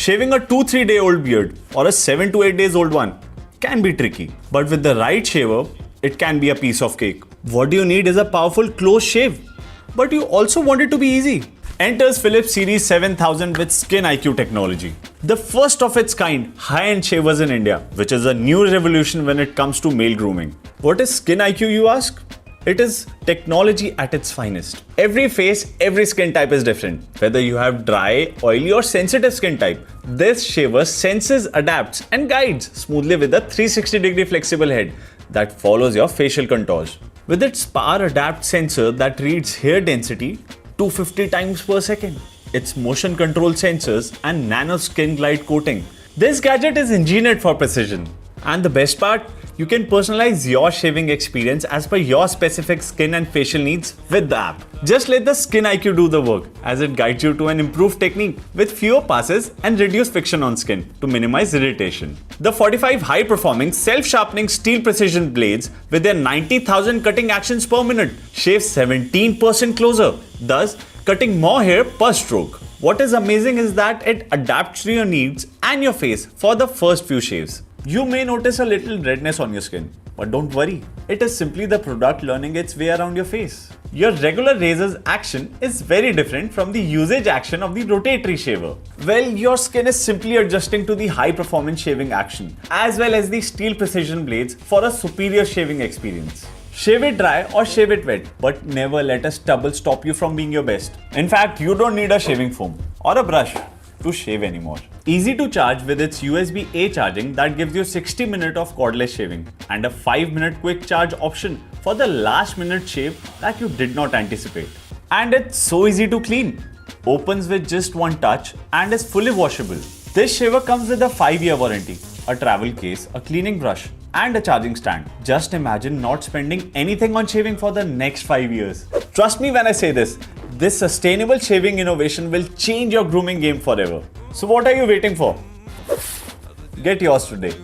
Shaving a 2-3 day old beard or a 7 to 8 days old one can be tricky, but with the right shaver, it can be a piece of cake. What you need is a powerful close shave, but you also want it to be easy. Enters Philips Series 7000 with SkinIQ Technology, the first of its kind high-end shavers in India, which is a new revolution when it comes to male grooming. What is SkinIQ, you ask? It is technology at its finest. Every face, every skin type is different. Whether you have dry, oily or sensitive skin type, this shaver senses, adapts and guides smoothly with a 360-degree flexible head that follows your facial contours. With its power adapt sensor that reads hair density 250 times per second, its motion control sensors and nano skin glide coating, this gadget is engineered for precision. And the best part, you can personalize your shaving experience as per your specific skin and facial needs with the app. Just let the SkinIQ do the work as it guides you to an improved technique with fewer passes and reduced friction on skin to minimize irritation. The 45 high-performing self-sharpening steel precision blades with their 90,000 cutting actions per minute shave 17% closer, thus cutting more hair per stroke. What is amazing is that it adapts to your needs and your face for the first few shaves. You may notice a little redness on your skin, but don't worry. It is simply the product learning its way around your face. Your regular razor's action is very different from the usage action of the rotatory shaver. Well, your skin is simply adjusting to the high-performance shaving action, as well as the steel precision blades for a superior shaving experience. Shave it dry or shave it wet, but never let a stubble stop you from being your best. In fact, you don't need a shaving foam or a brush to shave anymore. Easy to charge with its USB-A charging that gives you 60 minutes of cordless shaving and a 5-minute quick charge option for the last minute shave that you did not anticipate. And it's so easy to clean. Opens with just one touch and is fully washable. This shaver comes with a 5-year warranty, a travel case, a cleaning brush and a charging stand. Just imagine not spending anything on shaving for the next 5 years. Trust me when I say this sustainable shaving innovation will change your grooming game forever. So what are you waiting for? Get yours today.